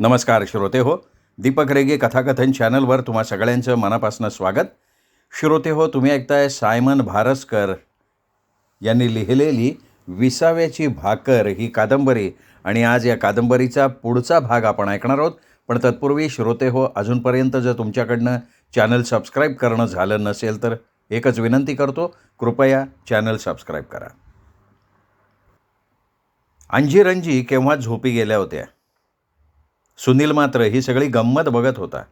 नमस्कार श्रोते हो. दीपक रेगे कथाकथन चॅनलवर तुम्हा सगळ्यांचं मनापासून स्वागत. श्रोते हो, तुम्ही ऐकताय सायमन भारस्कर यांनी लिहिलेली विसाव्याची भाकर ही कादंबरी, आणि आज या कादंबरीचा पुढचा भाग आपण ऐकणार आहोत. पण तत्पूर्वी श्रोते हो, अजूनपर्यंत जर तुमच्याकडनं चॅनल सबस्क्राईब करणं झालं नसेल तर एकच विनंती करतो, कृपया चॅनल सबस्क्राईब करा. अंजीरंजी केव्हा झोपी गेल्या होत्या. सुनील मात्र ही सगळी गंमत बघत होता.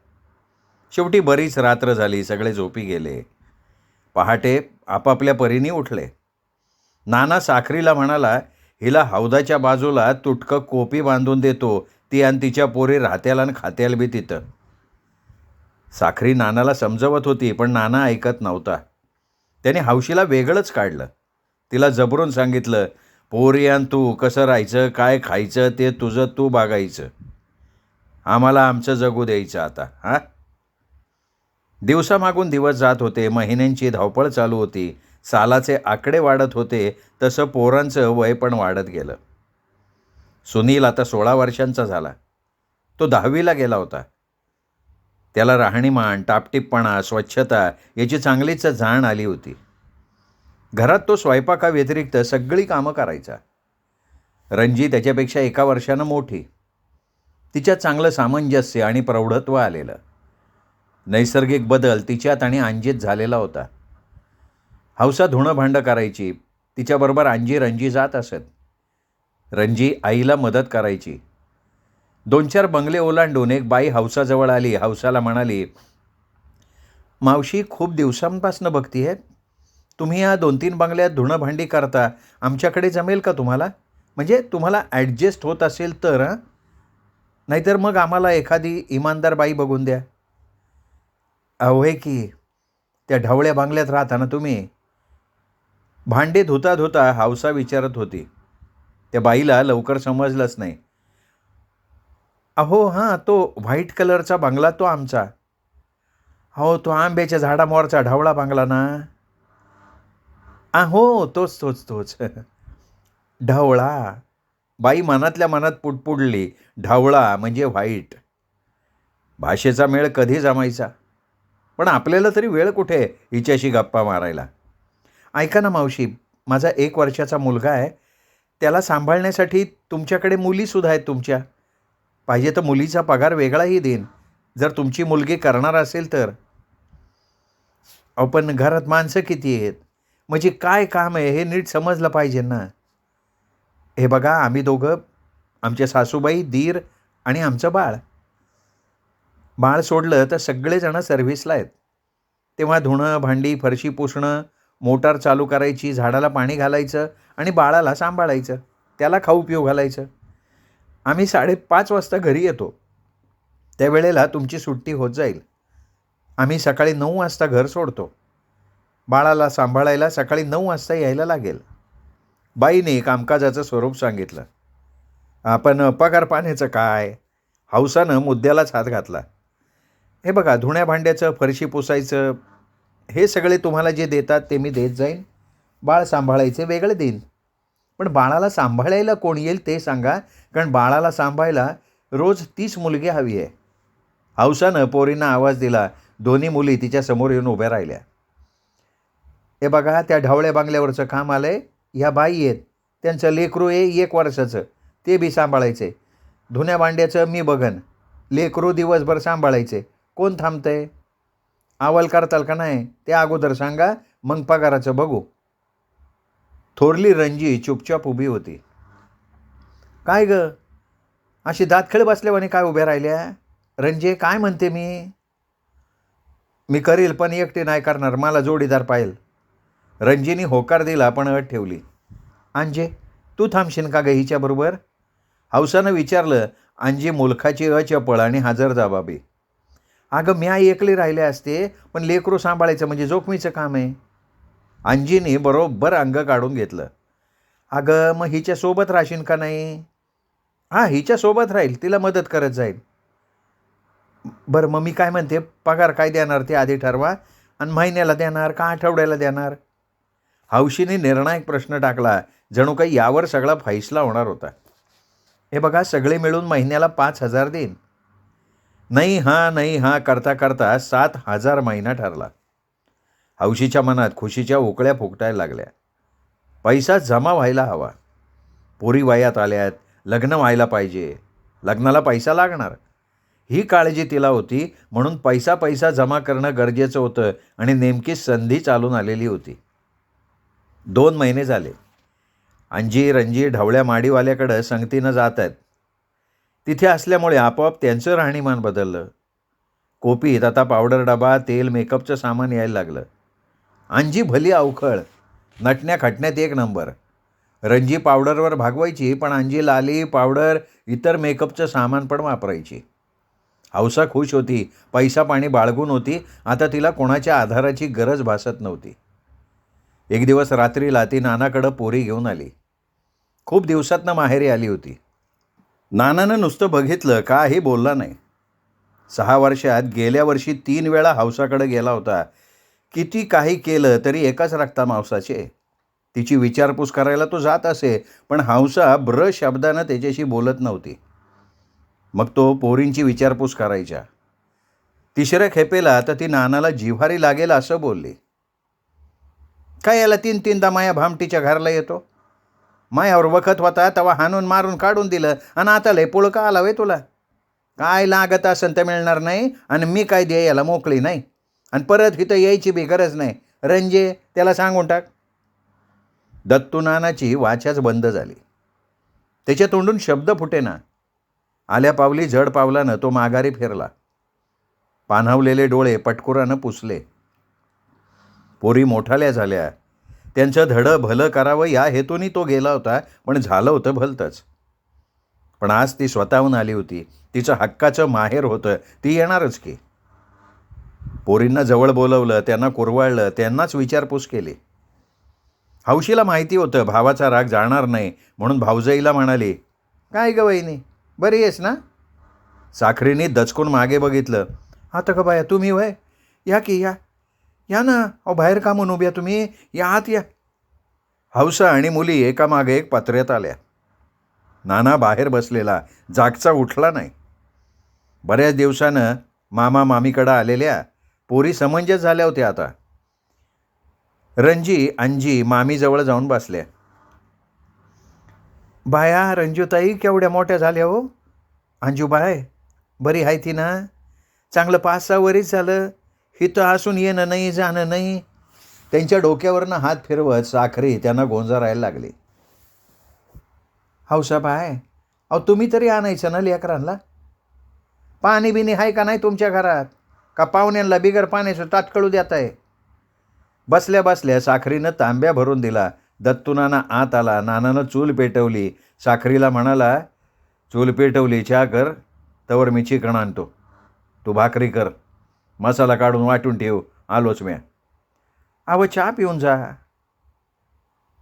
शेवटी बरीच रात्र झाली, सगळे झोपी गेले. पहाटे आपापल्या परीने उठले. नाना साखरीला म्हणाला, हिला हौदाच्या बाजूला तुटकं कोपी बांधून देतो, ती आणि तिच्या पोरी राहत्याला आणि खात्याला बी तिथं. साखरी नानाला समजवत होती, पण नाना ऐकत नव्हता. त्याने हौशीला वेगळंच काढलं. तिला जबरून सांगितलं, पोरी आणि तू कसं राहायचं, काय खायचं ते तुझं तू बागायचं, आम्हाला आमचं जगू द्यायचं आता. हां. दिवसामागून दिवस जात होते. महिन्यांची धावपळ चालू होती. सालाचे आकडे वाढत होते, तसं पोरांचं वय पण वाढत गेलं. सुनील आता 16 वर्षांचा झाला. तो 10वीला गेला होता. त्याला राहणीमान, टापटीपपणा, स्वच्छता याची चांगलीच जाण आली होती. घरात तो स्वयंपाकाव्यतिरिक्त सगळी कामं करायचा. रंजी त्याच्यापेक्षा 1 वर्षानं मोठी. तिच्यात चांगलं सामंजस्य आणि प्रौढत्व आलेलं. नैसर्गिक बदल तिच्यात आणि अंजीत झालेला होता. हौसा धुणं भांडं करायची. तिच्याबरोबर रंजी जात असत. रंजी आईला मदत करायची. 2-4 बंगले ओलांडून एक बाई हौसाजवळ आली. हौसाला म्हणाली, मावशी, खूप दिवसांपासून बघतीये, तुम्ही या 2-3 बंगल्यात धुणं भांडी करता, आमच्याकडे जमेल का तुम्हाला? म्हणजे तुम्हाला ॲडजस्ट होत असेल तर. हां, नाहीतर मग आम्हाला एखादी इमानदार बाई बघून द्या. अहो की त्या ढवळ्या बांगल्यात राहता ना तुम्ही. भांडे धुता धुता हौसा विचारत होती. त्या बाईला लवकर समजलंच नाही. अहो हां, तो व्हाईट कलरचा बंगला तो आमचा. हो, तो आंब्याच्या झाडामोरचा ढवळा बंगला ना. हो, तोच तोच तोच. ढवळा. बाई मनातल्या मनात पुटपुडली. ढवळा म्हणजे व्हाईट. भाषेचा मेळ कधी जमायचा. पण आपल्याला तरी वेळ कुठे हिच्याशी गप्पा मारायला. ऐका ना मावशी, माझा 1 वर्षाचा मुलगा आहे. त्याला सांभाळण्यासाठी तुमच्याकडे मुलीसुद्धा आहेत तुमच्या. पाहिजे तर मुलीचा पगार वेगळाही देईन, जर तुमची मुलगी करणार असेल तर. अहो पण घरात माणसं किती आहेत, म्हणजे काय काम आहे हे नीट समजलं पाहिजे ना. हे बघा, आम्ही दोघं, आमच्या सासूबाई, दीर आणि आमचं बाळ. बाळ सोडलं तर सगळेजणं सर्व्हिसला आहेत. तेव्हा धुणं, भांडी, फरशी पुसणं, मोटार चालू करायची, झाडाला पाणी घालायचं आणि बाळाला सांभाळायचं, त्याला खाऊ पिऊ घालायचं. आम्ही 5:30 वाजता घरी येतो. त्यावेळेला तुमची सुट्टी होत जाईल. आम्ही सकाळी 9 वाजता घर सोडतो. बाळाला सांभाळायला सकाळी 9 वाजता यायला लागेल. बाईने कामकाजाचं स्वरूप सांगितलं. आपण पगार पाण्याचं काय? हौसानं मुद्द्यालाच हात घातला. हे बघा, धुण्या भांड्याचं, फरशी पुसायचं, हे सगळे तुम्हाला जे देतात ते मी देत जाईन. बाळ सांभाळायचे वेगळे देईन. पण बाळाला सांभाळायला कोण येईल ते सांगा, कारण बाळाला सांभाळायला रोज 30 मुलगी हवी आहे. हौसानं पोरींना आवाज दिला. दोन्ही मुली तिच्या समोर येऊन उभ्या राहिल्या. हे बघा, त्या ढवळ्या बांगल्यावरचं काम आलंय. ह्या बाई आहेत, त्यांचं लेकरू आहे 1 वर्षाचं, ते बी सांभाळायचे. धुण्या भांड्याचं मी बघन, लेकरू दिवसभर सांभाळायचे. कोण थांबतंय? अव्वल करताल का नाही ते अगोदर सांगा, मग पगाराचं बघू. थोरली रंजी चुपचाप उभी होती. काय ग, अशी दातखिळ बसल्यावानी काय उभ्या राहिल्या? रंजे, काय म्हणते मी करील, पण एकटी नाही करणार, मला जोडीदार पाहिजे. रंजीनी होकार दिला, पण अट ठेवली. अंजे, तू थांबशील का ग हिच्याबरोबर? हौसानं विचारलं. अंजी मुलखाची अचपळ आणि हजरजबाबी. अगं, मी आई एकली राहिले असते, पण लेकरू सांभाळायचं म्हणजे जोखमीचं काम आहे. अंजीने बरोबर अंग काढून घेतलं. अगं, मग हिच्यासोबत राहशील का नाही? हां, हिच्यासोबत राहील, तिला मदत करत जाईल. बरं, मग मी काय म्हणते, पगार काय देणार ते आधी ठरवा, आणि महिन्याला देणार का आठवड्याला देणार? हौशीने निर्णायक प्रश्न टाकला. जणू काही यावर सगळा फैसला होणार होता. हे बघा सगळे मिळून महिन्याला 5,000 देईन. नाही हां नाही हां करता करता 7,000 महिना ठरला. हौशीच्या मनात खुशीच्या उकळ्या फुकटायला लागल्या. पैसा जमा व्हायला हवा. पोरी वयात आल्यात, लग्न व्हायला पाहिजे, लग्नाला पैसा लागणार. ही काळजी तिला होती. म्हणून पैसा पैसा जमा करणं गरजेचं होतं आणि नेमकी संधी चालून आलेली होती. 2 महिने झाले. अंजी रणजी ढवळ्या माडीवाल्याकडं संगतीनं जात आहेत. तिथे असल्यामुळे आपोआप त्यांचं राहणीमान बदललं. कोपीत आता पावडर डबा, तेल, मेकअपचं सामान यायला लागलं. अंजी भली अवखळ, नटण्या खटण्यात एक नंबर. रणजी पावडरवर भागवायची, पण अंजी लाली, पावडर, इतर मेकअपचं सामान पण वापरायची. हौसा खुश होती, पैसा पाणी बाळगून होती. आता तिला कोणाच्या आधाराची गरज भासत नव्हती. एक दिवस रात्रीला ती नानाकडं पोरी घेऊन आली. खूप दिवसातनं माहेरी आली होती. नानानं नुसतं बघितलं, काही बोलला नाही. 6 वर्षात गेल्या वर्षी 3 वेळा हौसाकडे गेला होता. किती काही केलं तरी एकाच रक्तामांसाचे. तिची विचारपूस करायला तो जात असे, पण हौसा ब्र शब्दानं त्याच्याशी बोलत नव्हती. मग तो पोरींची विचारपूस करायच्या. 3ऱ्या खेपेला तर ती नानाला जिव्हारी लागेल असं बोलली. काय याला 3-3दा माया भामटीच्या घरला येतो? मायावर वखत होता तेव्हा हाणून मारून काढून दिलं आणि आता लय पुळका आला वे तुला. काय लागत असेल तर मिळणार नाही आणि मी काय दे याला मोकळी नाही आणि परत इथं यायची बी गरज नाही. रंजे त्याला सांगून टाक. दत्तू नानाची वाचाच बंद झाली. त्याच्या तोंडून शब्द फुटेना. आल्या पावली जड पावलानं तो माघारी फिरला. पाणावलेले डोळे पटकुरानं पुसले. पोरी मोठाल्या झाल्या. त्यांचं धडं भलं करावं या हेतूनी तो गेला होता, पण झालं होतं भलतंच. पण आज ती स्वतःहून आली होती. तिचं हक्काचं माहेर होतं, ती येणारच की. पोरींना जवळ बोलवलं, त्यांना कुरवाळलं, त्यांनाच विचारपूस केली. हौशीला माहिती होतं भावाचा राग जाणार नाही, म्हणून भाऊजाईला म्हणाली, काय ग वहिनी, बरी आहेस ना? साखरीने दचकून मागे बघितलं. आता का बाया तुम्ही वय, या की या या ना. अहो बाहेर का म्हणून उभ्या तुम्ही, या आत या. हौसा आणि मुली एकामागे एक पत्र्यात आल्या. नाना बाहेर बसलेला, जागचा उठला नाही. बऱ्याच दिवसानं मामा मामीकडं आलेल्या. पोरी समंजस झाल्या होत्या आता. रणजी अंजी मामीजवळ जाऊन बसल्या. बाया रंजूताई केवढ्या मोठ्या झाल्या हो. अंजूबाय बरी आहे ती ना? चांगलं 5-6 वरीच झालं. हिथं असून येणं नाही जाणं नाही. त्यांच्या डोक्यावरनं हात फिरवत साखरी त्यांना गोंजारायला लागली. हौसाबाय, अहो तुम्ही तरी आणायचं ना लेकरांना. पाणी बिनी आहे का नाही तुमच्या घरात? का पाहुण्यांना बिगर पाण्याचं ताटकळू देत आहे? बसल्या बसल्या साखरीनं तांब्या भरून दिला. दत्तू नाना आत आला. नानानं चूल पेटवली. साखरीला म्हणाला, चूल पेटवली, चहा कर, तवर मी चिकण आणतो. तू भाकरी कर, मसाला काढून वाटून ठेव, आलोच म्या. अव चहा पिऊन जा.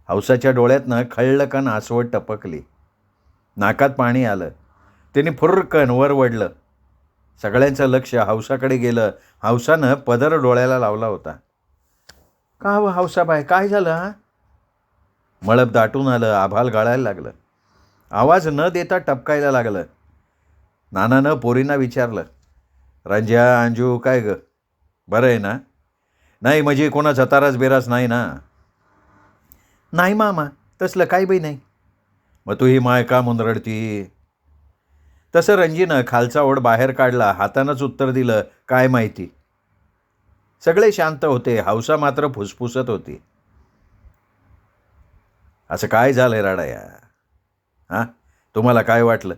हौसाच्या डोळ्यातनं खळलकन आसवट टपकली. नाकात पाणी आलं. त्याने फुर्रकन वर वडलं. सगळ्यांचं लक्ष हौसाकडे गेलं. हौसानं पदर डोळ्याला लावला होता. का व हौसाबाई, काय झालं हा? मळप दाटून आलं. आभाल गाळायला लागलं. आवाज न देता टपकायला लागलं. नानानं पोरींना विचारलं, रंज्या अंजू काय ग, बरं आहे ना? नाही म्हणजे कोणाचा तारास बिरास नाही ना? नाही मामा, तसलं काही बी नाही. मग तू ही माय का म्हणून रडती? तसं रणजीनं खालचा ओढ बाहेर काढला. हातानंच उत्तर दिलं, काय माहिती. सगळे शांत होते. हौसा मात्र फुसफुसत होती. असं काय झालंय रडाया? हां, तुम्हाला काय वाटलं?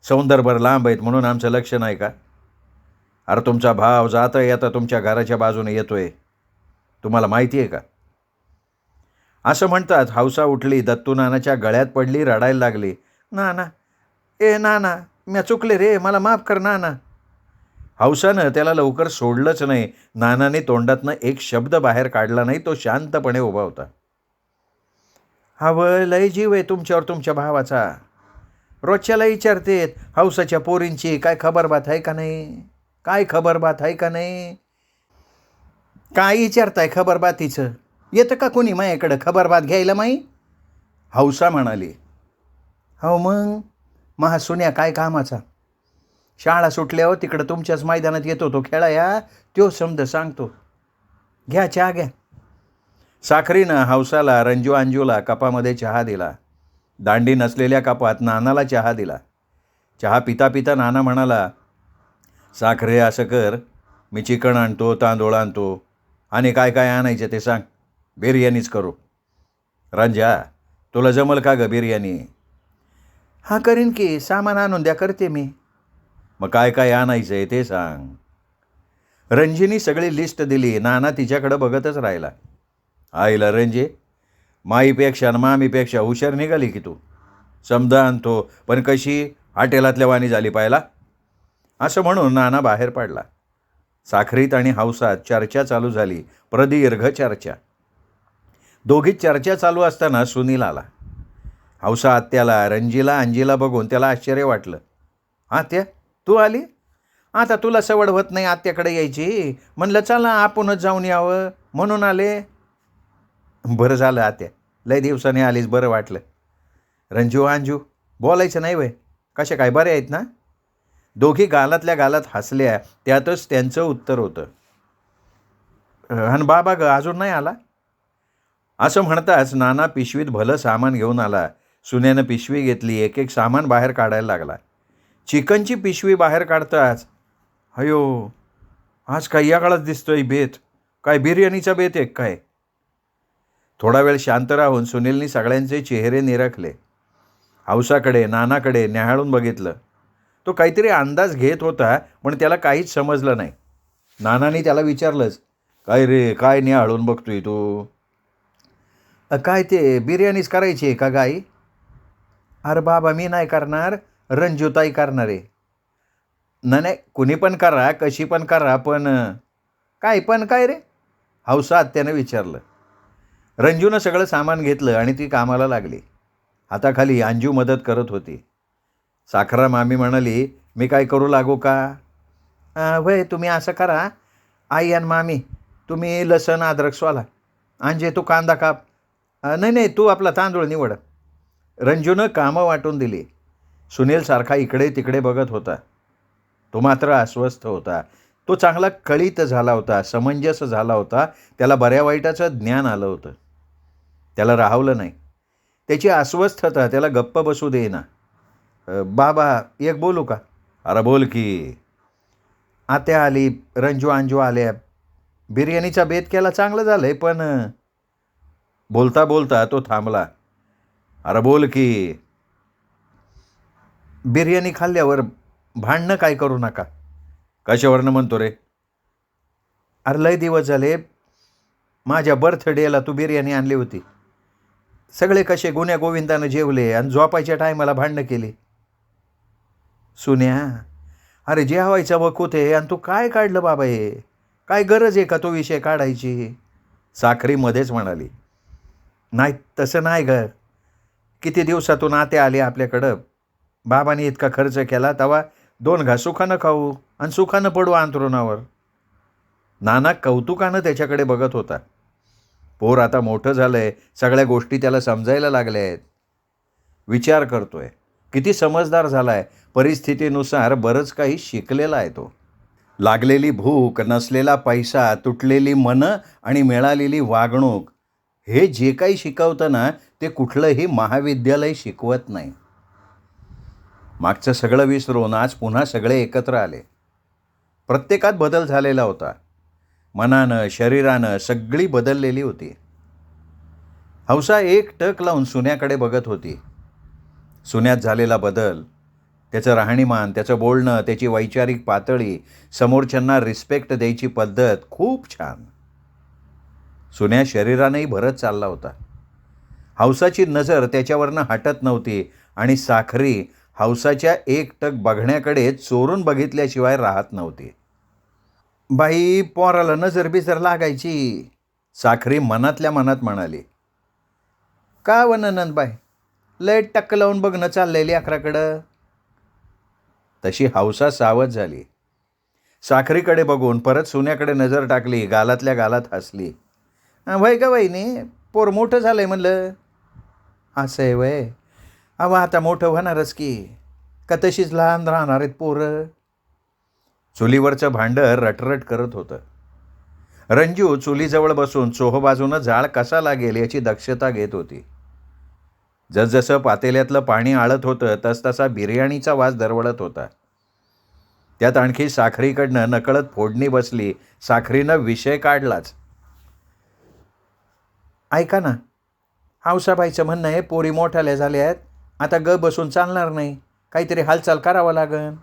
सौंदर्यभर लांब आहेत म्हणून आमचं लक्ष नाही का? अरे तुमचा भाव जाता येता तुमच्या घराच्या बाजूने येतोय, तुम्हाला माहिती आहे का? असं म्हणतात हौसा उठली. दत्तू नानाच्या गळ्यात पडली, रडायला लागली. नाना, ए नाना, मी चुकले रे, मला माफ कर नाना. हौसानं त्याला लवकर सोडलंच नाही. नानाने तोंडातनं एक शब्द बाहेर काढला नाही. तो शांतपणे उभा होता. हवं लय जीव आहे तुमच्यावर तुमच्या भावाचा. रोजच्याला विचारतेत हौसाच्या पोरींची काय खबर बात आहे का नाही, काय खबर बात आहे का नाही. काय विचारताय खबर बातीचं? येतं का कोणी माझ्याकडं खबर बात घ्यायला माई? हौसा म्हणाली. हो मग महा सुन्या काय कामाचा. शाळा सुटल्यावर तिकडं तुमच्याच मैदानात येतो तो खेळाया, तो समज सांगतो. घ्या चहा घ्या. साखरीनं हौसाला रंजू अंजूला कपामध्ये चहा दिला. दांडी नसलेल्या कपात नानाला चहा दिला. चहा पिता पिता नाना म्हणाला, साखरे असं कर, मी चिकन आणतो, तांदूळ आणतो, आणि काय काय आणायचं ते सांग, बिर्याणीच करू. रंजा, तुला जमल का ग बिर्याणी? हां करीन की, सामान आणून द्या, करते मी. मग काय काय आणायचं आहे ते सांग. रंजीनी सगळी लिस्ट दिली. नाना तिच्याकडं बघतच राहिला. आईला रंजे, माईपेक्षा आणि मामीपेक्षा हुशार निघाली की तू. समजा आणतो, पण कशी हॉटेलातल्या वाणी झाली पाहिला. असं म्हणून नाना बाहेर पडला. साखरीत आणि हौसात चर्चा चालू झाली, प्रदीर्घ चर्चा. दोघीत चर्चा चालू असताना सुनील आला. हौसा आत्याला, रंजीला, अंजीला बघून त्याला आश्चर्य वाटलं. आत्या तू आली? आता तुला सवड होत नाही आत्याकडे यायची, म्हणलं चला आपणच जाऊन यावं म्हणून आले. बरं झालं आत्या, लय दिवसाने आलीस, बरं वाटलं. रंजू अंजू बोलायचं नाही वय, कशा काय बरे आहेत ना? दोघी गालातल्या गालात हसल्या. त्यातच त्यांचं उत्तर होतं, आणि बाबा ग अजून नाही आला? असं म्हणताच नाना पिशवीत भलं सामान घेऊन आला. सुन्यानं पिशवी घेतली, एक एक सामान बाहेर काढायला लागला. चिकनची पिशवी बाहेर काढताच, अयो आज काय या काळात दिसतोय बेत, काय बिर्याणीचा बेत आहे काय? थोडा वेळ शांत राहून सुनीलनी सगळ्यांचे चेहरे निरखले. हौसाकडे, नानाकडे न्याहाळून बघितलं. तो काहीतरी अंदाज घेत होता, पण त्याला काहीच समजलं नाही. नानानी त्याला विचारलंच, काय रे, काय न्याहाळून बघतोय तू? काय ते बिर्याणीच करायची आहे का गाई? अरे बाबा मी नाही करणार, रंजूताई करणार आहे. नाही नाही, कुणी पण करा, कशी पण करा, पण काय पण काय रे? हौसा आत्यानं विचारलं. रंजूनं सगळं सामान घेतलं आणि ती कामाला लागली. हाताखाली अंजू मदत करत होती. साखरा मामी म्हणाली, मी काय करू लागू का? वय तुम्ही असं करा, आई आणि मामी तुम्ही लसण अद्रक सोला, अंजे तू कांदा काप, नाही नाही तू आपला तांदूळ निवड. रंजूनं कामं वाटून दिली. सुनील सारखा इकडे तिकडे बघत होता. तो मात्र अस्वस्थ होता. तो चांगला कळीत झाला होता, समंजस झाला होता. त्याला बऱ्या वाईटाचं ज्ञान आलं होतं. त्याला राहवलं नाही. त्याची अस्वस्थता त्याला गप्प बसू देईना. बाबा एक बोलू का? अरे बोल की. आत्या आली, रंजू अंजू आल्या, बिर्याणीचा बेत केला, चांगलं झालंय, पण बोलता बोलता तो थांबला. अरे बोल की. बिर्याणी खाल्ल्यावर भांडणं काय करू नका. कशावरनं म्हणतो रे? अरे लय दिवस झाले, माझ्या बर्थडेला तू बिर्याणी आणली होती. सगळे कसे गुण्या गोविंदानं जेवले आणि झोपायच्या टायमाला भांडणं केली. सुन्या, अरे जेवायचा वकूत आहे आणि तू काय काढलं बाबा हे? काय गरज आहे का तो विषय काढायची? साखरी मध्येच म्हणाली. नाही तसं नाही ग, किती दिवसातून आत्या आली आपल्याकडं. बाबांनी इतका खर्च केला, तेव्हा 2 घास सुखानं खाऊ आणि सुखानं पडू अंथरुणावर. नाना कौतुकानं त्याच्याकडे बघत होता. पोर आता मोठं झालंय, सगळ्या गोष्टी त्याला समजायला लागल्या आहेत. विचार करतोय, किती समजदार झालाय. परिस्थितीनुसार बरंच काही शिकलेला आहे तो. लागलेली भूक, नसलेला पैसा, तुटलेली मनं आणि मिळालेली वागणूक, हे जे काही शिकवतं ना, ते कुठलंही महाविद्यालय शिकवत नाही. मागचं सगळं विसरून आज पुन्हा सगळे एकत्र आले. प्रत्येकात बदल झालेला होता. मनानं, शरीरानं सगळी बदललेली होती. हौसा एक टक लावून सुन्याकडे बघत होती. सुन्यात झालेला बदल, त्याचं राहणीमान, त्याचं बोलणं, त्याची वैचारिक पातळी, समोरच्यांना रिस्पेक्ट द्यायची पद्धत खूप छान. सुन्या शरीरानंही भरत चालला होता. हौसाची नजर त्याच्यावरनं हटत नव्हती आणि साखरी हौसाच्या एकटक बघण्याकडे चोरून बघितल्याशिवाय राहत नव्हती. बाई पोराला नजर बिजर लागायची, साखरी मनातल्या मनात म्हणाली. का व नंदबाई, लय टक्क लावून बघणं चाललेली अकराकडं. तशी हौसा सावध झाली. साखरीकडे बघून परत सुन्याकडे नजर टाकली. गालातल्या गालात हसली. वय का वहिनी, पोर मोठं झालंय म्हणलं. असं आहे वय, अहो आता मोठं होणारच की. का तशीच लहान राहणार आहेत पोरं? चुलीवरचं भांडं रटरट करत होतं. रंजू चुलीजवळ बसून चोहोबाजूनं जाळ कसा लागेल याची दक्षता घेत होती. जसजसं पातेल्यातलं पाणी आळत होतं तसतसा बिर्याणीचा वास दरवळत होता. त्यात आणखी साखरीकडनं नकळत फोडणी बसली. साखरीनं विषय काढलाच. ऐका ना, हावसाबाईचं म्हणणं आहे पोरी मोठ्याल्या झाल्या आहेत, आता ग बसून चालणार नाही, काहीतरी हालचाल करावं लागन.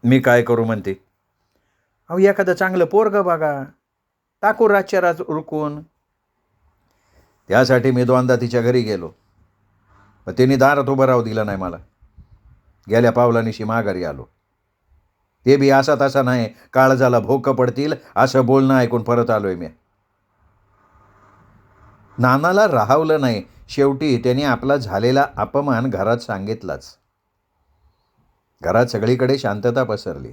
मी काय करू म्हणते? अहो एखादं चांगलं पोरगं बघा, टाकू रातच्या रात उरकून. त्यासाठी मी दोनदा तिच्या घरी गेलो, पण तिने दारात उभं राहू दिलं नाही मला. गेल्या पावलानिशी माघारी आलो. ते बी असा तसा नाही, काळजाला भोकं पडतील असं बोलणं ऐकून परत आलोय मी. नानाला राहावलं नाही. शेवटी त्याने आपला झालेला अपमान घरात सांगितलाच. घरात सगळीकडे शांतता पसरली.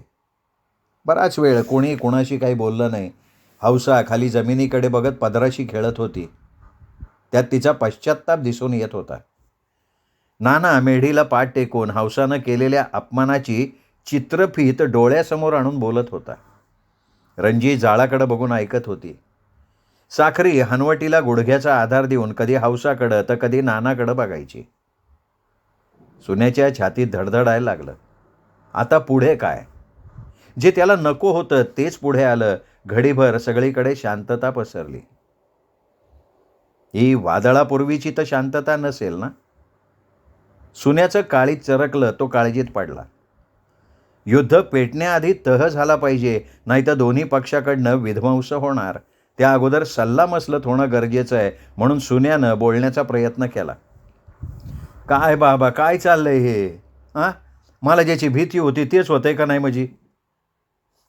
बराच वेळ कोणी कोणाशी काही बोललं नाही. हौसा खाली जमिनीकडे बघत पदराशी खेळत होती. त्यात तिचा पश्चात्ताप दिसून येत होता. नाना मेढीला पाठ टेकून हौसानं केलेल्या अपमानाची चित्रफीत डोळ्यासमोर आणून बोलत होता. रंजी जाळाकडे बघून ऐकत होती. साखरी हनवटीला गुडघ्याचा आधार देऊन कधी हौसाकडं तर कधी नानाकडं बघायची. सुनेच्या छातीत धडधडायला लागलं. आता पुढे काय? जे त्याला नको होतं तेच पुढे आलं. घडीभर सगळीकडे शांतता पसरली. ही वादळापूर्वीची तर शांतता नसेल ना? सुन्याचं काळीत चरकलं. तो काळजीत पडला. युद्ध पेटण्याआधी तह झाला पाहिजे, नाहीतर दोन्ही पक्षाकडनं विध्वंस होणार. त्या अगोदर सल्लामसलत होणं गरजेचं आहे. म्हणून सुन्यानं बोलण्याचा प्रयत्न केला. काय बाबा, काय चाललंय हे? हां, मला ज्याची भीती होती तेच होतंय का नाही? माझी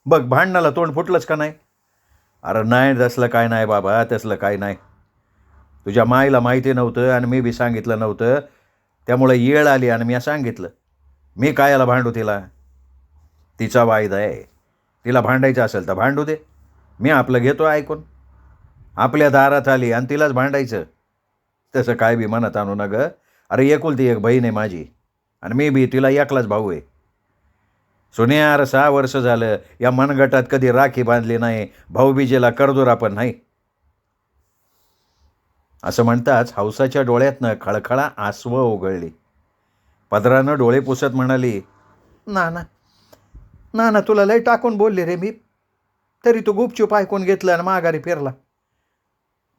बघ, भांडणाला तोंड फुटलंच का नाही? अरे नाही, तसलं काय नाही बाबा, तसलं काय नाही. तुझ्या माईला माहिती नव्हतं आणि मी बी सांगितलं नव्हतं, त्यामुळे येळ आली आणि मी सांगितलं. मी कायला भांडू तिला? तिचा वायदा आहे. तिला भांडायचं असेल तर भांडू दे. मी आपलं घेतो ऐकून. आपल्या दारात आली आणि तिलाच भांडायचं? तसं काय बी म्हणत आणू ना ग. अरे एकुलती एक बहीण आहे माझी आणि मी बी तिला एकलाच भाऊ आहे. सुन्यार 6 वर्ष झालं या मनगटात कधी राखी बांधली नाही. भाऊबीजेला करदोरा पण नाही. असं म्हणताच हौसाच्या डोळ्यातनं खळखळा आसवं ओघळली. पदरानं डोळे पुसत म्हणाली, नाना नाना तुला लय टाकून बोलले रे मी, तरी तू गुपचूप ऐकून घेतलं आणि माघारी फिरला.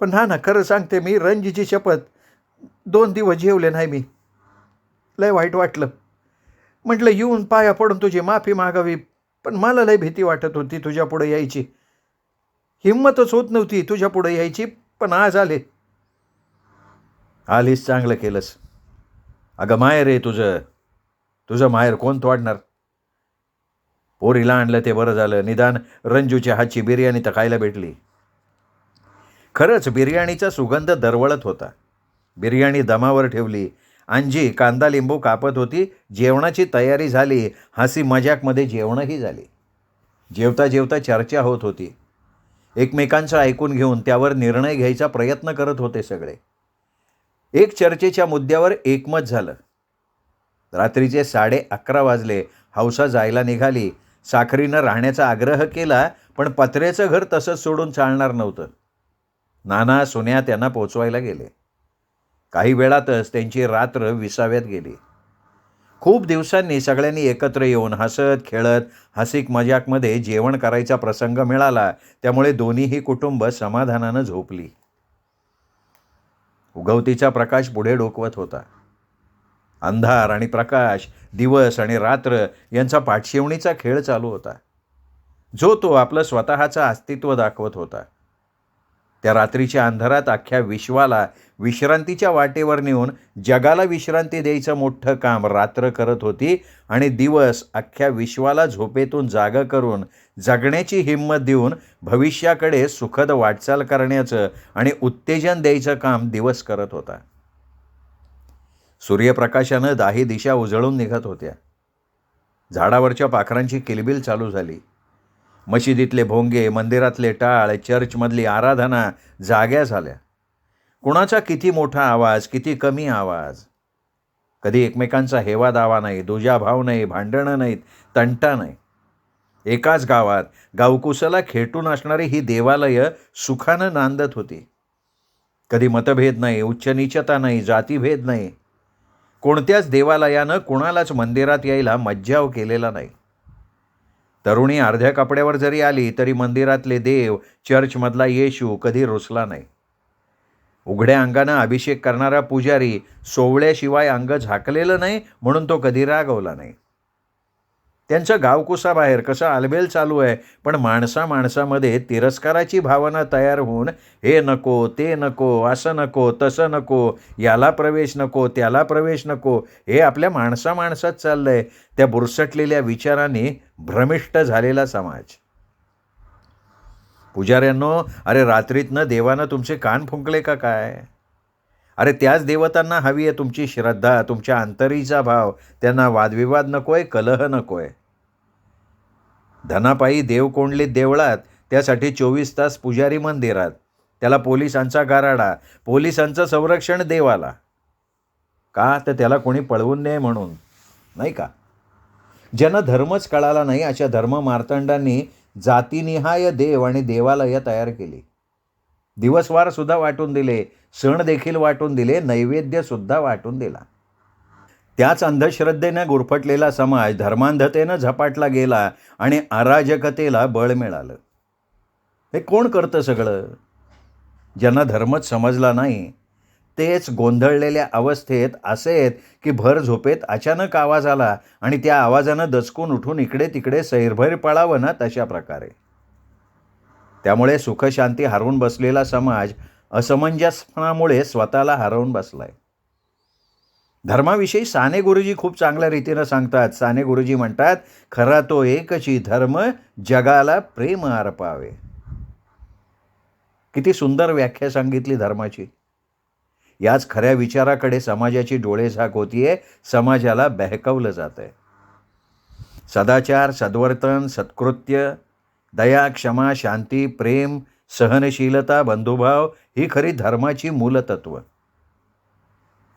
पण नाना खरं सांगते, मी रणजीची शपथ 2 दिवस जेवले नाही मी. लय वाईट वाटलं. म्हटलं येऊन पाया पडून तुझी माफी मागावी, पण मला लय भीती वाटत होती तुझ्या पुढे यायची. हिंमतच होत नव्हती तुझ्या पुढे यायची, पण आज आले. आलीस, चांगलं केलंस. अगं माहेर आहे तुझं माहेर कोण तोडणार? पोरीला आणलं ते बरं झालं. निदान रंजूच्या हातची बिर्याणी तर खायला भेटली. खरंच बिर्याणीचा सुगंध दरवळत होता. बिर्याणी दमावर ठेवली. अंजी कांदा लिंबू कापत होती. जेवणाची तयारी झाली. हसी मजाकमध्ये जेवणही झाली. जेवता जेवता चर्चा होत होती. एकमेकांचं ऐकून घेऊन त्यावर निर्णय घ्यायचा प्रयत्न करत होते सगळे. एक चर्चेच्या मुद्द्यावर एकमत झालं. रात्रीचे 11:30 वाजले. हौसा जायला निघाली. साखरीनं राहण्याचा आग्रह केला, पण पत्र्याचं घर तसंच सोडून चालणार नव्हतं. नाना सुन्या त्यांना पोचवायला गेले. काही वेळातच त्यांची रात्र विसाव्यात गेली. खूप दिवसांनी सगळ्यांनी एकत्र येऊन हसत खेळत हसीक मजाकमध्ये जेवण करायचा प्रसंग मिळाला. त्यामुळे दोन्हीही कुटुंब समाधानानं झोपली. उगवतीचा प्रकाश पुढे डोकवत होता. अंधार आणि प्रकाश, दिवस आणि रात्र यांचा पाठशिवणीचा खेळ चालू होता, जो तो आपलं स्वतःचं अस्तित्व दाखवत होता. त्या रात्रीच्या अंधारात अख्ख्या विश्वाला विश्रांतीच्या वाटेवर नेऊन जगाला विश्रांती द्यायचं मोठं काम रात्र करत होती आणि दिवस अख्ख्या विश्वाला झोपेतून जागं करून जगण्याची हिंमत देऊन भविष्याकडे सुखद वाटचाल करण्याचं आणि उत्तेजन द्यायचं काम दिवस करत होता. सूर्यप्रकाशानं दाही दिशा उजळून निघत होत्या. झाडावरच्या पाखरांची किलबिल चालू झाली. मशिदीतले भोंगे, मंदिरातले टाळ, चर्चमधली आराधना जाग्या झाल्या. कुणाचा किती मोठा आवाज, किती कमी आवाज. कधी एकमेकांचा हेवा दावा नाही, दुजाभाव नाही, भांडणं नाहीत, तंटा नाही. एकाच गावात गावकुसाला खेटून असणारी ही देवालयं सुखानं नांदत होती. कधी मतभेद नाही, उच्च-नीचता नाही, जातीभेद नाही. कोणत्याच देवालयानं कुणालाच मंदिरात यायला मज्जाव केलेला नाही. तरुणी अर्ध्या कपड्यावर जरी आली तरी मंदिरातले देव, चर्चमधला येशू कधी रुसला नाही. उघड्या अंगानं अभिषेक करणारा पुजारी सोवळ्याशिवाय अंग झाकलेलं नाही म्हणून तो कधी रागवला नाही. त्यांचं गावकुसाबाहेर कसं आलबेल चालू आहे, पण माणसामध्ये तिरस्काराची भावना तयार होऊन हे नको, ते नको, असं नको, तसं नको, याला प्रवेश नको, त्याला प्रवेश नको, हे आपल्या माणसात चाललंय. त्या बुरसटलेल्या विचारांनी भ्रमिष्ट झालेला समाज. पुजाऱ्यांनो, अरे रात्रीतनं देवानं तुमचे कान फुंकले का काय? अरे त्याच देवतांना हवी आहे तुमची श्रद्धा, तुमच्या अंतरीचा भाव. त्यांना वादविवाद नकोय, कलह नकोय. धनापायी देव कोंडलीत देवळात, त्यासाठी 24 तास पुजारी मंदिरात, त्याला पोलिसांचा गाराडा, पोलिसांचं संरक्षण देवाला. का? तर त्याला कोणी पळवून नये म्हणून, नाही का? ज्यांना धर्मच कळाला नाही अशा धर्ममार्तंडांनी जातीनिहाय देव आणि देवालय तयार केली. दिवसवार सुद्धा वाटून दिले, सण देखील वाटून दिले, नैवेद्य सुद्धा वाटून दिला. त्याच अंधश्रद्धेनं गुरफटलेला समाज धर्मांधतेनं झपाटला गेला आणि अराजकतेला बळ मिळालं. हे कोण करतं सगळं? ज्यांना धर्मच समजला नाही तेच गोंधळलेल्या अवस्थेत असे आहेत की भर झोपेत अचानक आवाज आला आणि त्या आवाजानं दचकून उठून इकडे तिकडे सैरभैर पळावं ना, तशा प्रकारे. त्यामुळे सुखशांती हरवून बसलेला समाज असमंजसपणामुळे स्वतःला हरवून बसलाय. धर्माविषयी साने गुरुजी खूप चांगल्या रीतीनं सांगतात. साने गुरुजी म्हणतात, खरा तो एकची धर्म, जगाला प्रेम अर्पावे. किती सुंदर व्याख्या सांगितली धर्माची. याच खऱ्या विचाराकडे समाजाची डोळेझाक होतीये, समाजाला बहकवलं जात आहे. सदाचार, सद्वर्तन, सत्कृत्य, दया, क्षमा, शांती, प्रेम, सहनशीलता, बंधुभाव ही खरी धर्माची मूलतत्व.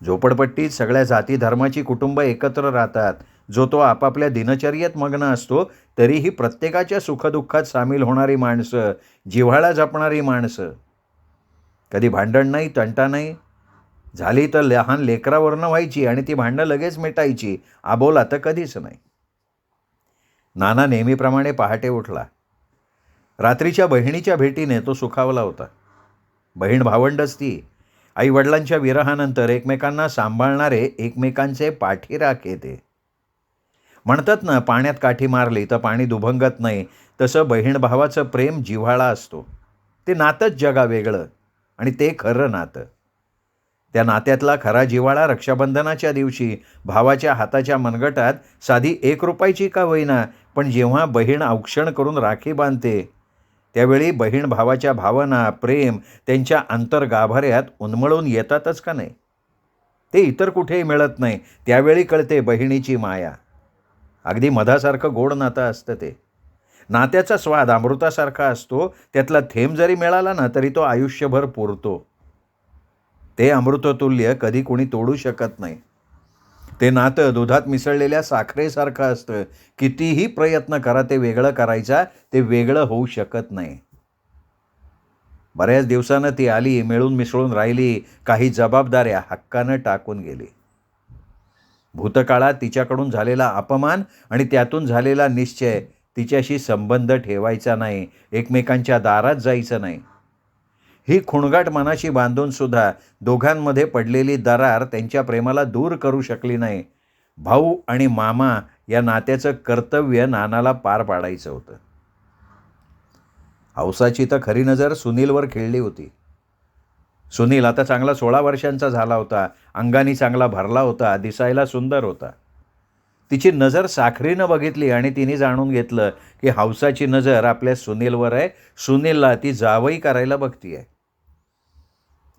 झोपडपट्टीत सगळ्या जाती धर्माची कुटुंब एकत्र राहतात. जो तो आपापल्या दिनचर्येत मग्न असतो, तरीही प्रत्येकाच्या सुखदुःखात सामील होणारी माणसं, जिव्हाळा जपणारी माणसं. कधी भांडण नाही, तंटा नाही. झाली तर लहान लेकरावरनं व्हायची आणि ती भांडणं लगेच मिटायची. आबोला तर कधीच नाही. नाना नेहमीप्रमाणे पहाटे उठला. रात्रीच्या बहिणीच्या भेटीने तो सुखावला होता. बहीण भावंडच ती. आईवडिलांच्या विरहानंतर एकमेकांना सांभाळणारे एकमेकांचे पाठीराखे ते. म्हणतात ना, पाण्यात काठी मारली तर पाणी दुभंगत नाही, तसं बहीण भावाचं प्रेम जिव्हाळा असतो. ते नातंच जगा वेगळं आणि ते खरं नातं. त्या नात्यातला खरा जिव्हाळा रक्षाबंधनाच्या दिवशी भावाच्या हाताच्या मनगटात साधी 1 रुपयाची का होईना, पण जेव्हा बहीण औक्षण करून राखी बांधते त्यावेळी बहीण भावाच्या भावना, प्रेम त्यांच्या अंतर्गाभाऱ्यात उन्मळून येतातच का नाही? ते इतर कुठेही मिळत नाही. त्यावेळी कळते बहिणीची माया. अगदी मधासारखं गोड नातं असतं ते. नात्याचा स्वाद अमृतासारखा असतो. त्यातला थेंब जरी मिळाला ना तरी तो आयुष्यभर पुरतो. ते अमृततुल्य कधी कोणी तोडू शकत नाही. ते नातं दुधात मिसळलेल्या साखरेसारखं असतं. कितीही प्रयत्न करा ते वेगळं करायचा, ते वेगळं होऊ शकत नाही. बऱ्याच दिवसानं ती आली, मिळून मिसळून राहिली, काही जबाबदाऱ्या हक्कानं टाकून गेली. भूतकाळात तिच्याकडून झालेला अपमान आणि त्यातून झालेला निश्चय, तिच्याशी संबंध ठेवायचा नाही, एकमेकांच्या दारात जायचं नाही. ही खुणगाट मनाशी बांधून सुद्धा दोघांमध्ये पडलेली दरार त्यांच्या प्रेमाला दूर करू शकली नाही. भाऊ आणि मामा या नात्याचं कर्तव्य नानाला पार पाडायचं होतं. हौसाची तर खरी नजर सुनीलवर खेळली होती. सुनील आता चांगला 16 वर्षांचा झाला होता. अंगानी चांगला भरला होता, दिसायला सुंदर होता. तिची नजर साखरीनं बघितली आणि तिने जाणून घेतलं की हौसाची नजर आपल्या सुनीलवर आहे. सुनीलला ती जावई करायला बघतीये.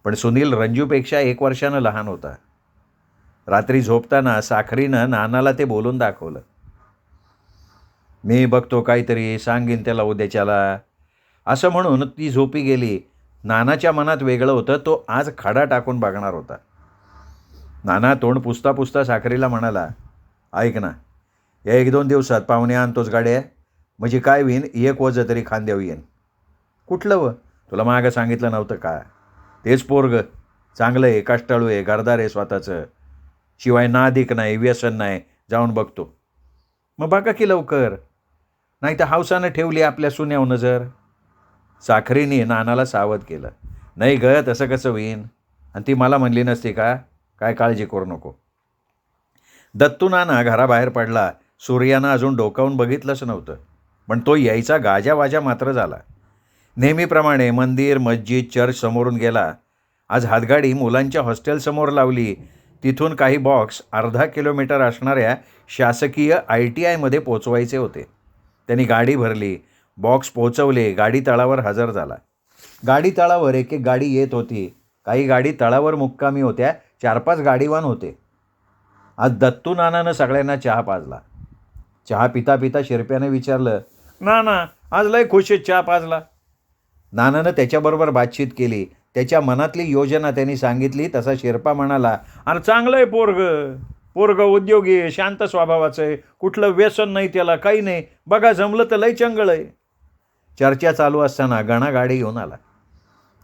पण सुनील रंजूपेक्षा 1 वर्षानं लहान होता. रात्री झोपताना साखरीनं नानाला ते बोलून दाखवलं. मी बघतो काहीतरी, सांगीन त्याला उद्याच्याला, असं म्हणून ती झोपी गेली. नानाच्या मनात वेगळं होतं. तो आज खडा टाकून बघणार होता. नाना तोंड पुसता पुसता साखरेला म्हणाला, ऐक ना, या 1-2 दिवसात पाहुणे आणतोच गाड्या, म्हणजे काय होईन, एक वजं तरी खांद्यावर येईन. कुठलं व? तुला मागं सांगितलं नव्हतं का? तेच पोरग चांगलं आहे, कष्टाळू आहे, घरदार आहे स्वतःचं, शिवाय नादिक नाही, व्यसन नाही, जाऊन बघतो. मग बघा की लवकर, नाही तर हौसानं ठेवली आपल्या सुन्यावर नजर. साखरेने नानाला सावध केलं. नाही ग, तसं कसं होईन? आणि ती मला म्हणली नसती का, काय काळजी करू नको. दत्तू नाना घराबाहेर पडला. सूर्यानं अजून डोकावून बघितलंच नव्हतं, पण तो यायचा गाजावाजा मात्र झाला. नेहमीप्रमाणे मंदिर, मस्जिद, चर्च समोरून गेला. आज हातगाडी मुलांच्या हॉस्टेलसमोर लावली. तिथून काही बॉक्स अर्धा किलोमीटर असणाऱ्या शासकीय ITIमध्ये पोचवायचे होते. त्यांनी गाडी भरली, बॉक्स पोचवले, गाडी तळावर हजर झाला. गाडी तळावर एक एक गाडी येत होती. काही गाडी तळावर मुक्कामी होत्या. 4-5 गाडीवान होते. आज दत्तू नानानं सगळ्यांना चहा पाजला. चहा पिता पिता शिरप्याने विचारलं, नाना आज लय खुशीत चहा पाजला. नानानं त्याच्याबरोबर बातचीत केली. त्याच्या मनातली योजना त्यांनी सांगितली. तसा शिरपा म्हणाला, अरे चांगलं आहे पोरग उद्योगी आहे, शांत स्वभावाचं आहे, कुठलं व्यसन नाही त्याला, काही नाही, बघा जमलं तर लय चंगळ आहे. चर्चा चालू असताना गणा गाडी घेऊन आला.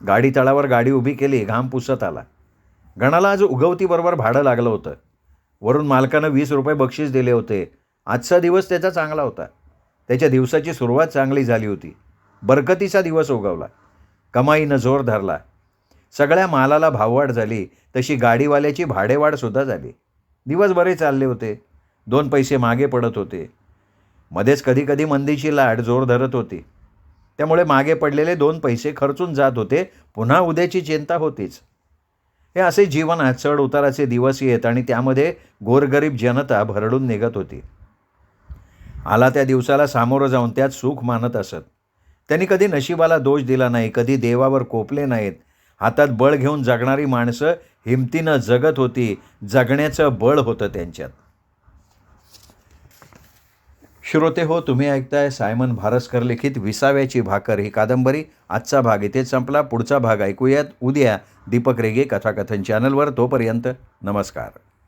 गाडी तळावर गाडी उभी केली. घाम पुसत आला. गणाला आज उगवतीबरोबर भाडं लागलं होतं. वरून मालकानं 20 रुपये बक्षीस दिले होते. आजचा दिवस त्याचा चांगला होता. त्याच्या दिवसाची सुरुवात चांगली झाली होती. बरकतीचा दिवस उगवला. कमाईनं जोर धरला. सगळ्या मालाला भाववाढ झाली. तशी गाडीवाल्याची भाडेवाढसुद्धा झाली. दिवस बरे चालले होते. 2 पैसे मागे पडत होते. मध्येच कधीकधी मंदीची लाट जोर धरत होती. त्यामुळे मागे पडलेले 2 पैसे खर्चून जात होते. पुन्हा उद्याची चिंता होतीच. हे असे जीवनात चढ उताराचे दिवस येत आणि त्यामध्ये गोरगरीब जनता भरडून निघत होती. आला त्या दिवसाला सामोरं जाऊन त्यात सुख मानत असत. त्यांनी कधी नशिबाला दोष दिला नाही, कधी देवावर कोपले नाहीत. हातात बळ घेऊन जगणारी माणसं हिमतीनं जगत होती. जगण्याचं बळ होतं त्यांच्यात. श्रोते हो, तुम्ही ऐकताय सायमन भारसकर लिखित विसाव्याची भाकर ही कादंबरी. आजचा भाग इथेच संपला. पुढचा भाग ऐकूयात उद्या दीपक रेगे कथाकथन चॅनलवर. तोपर्यंत नमस्कार.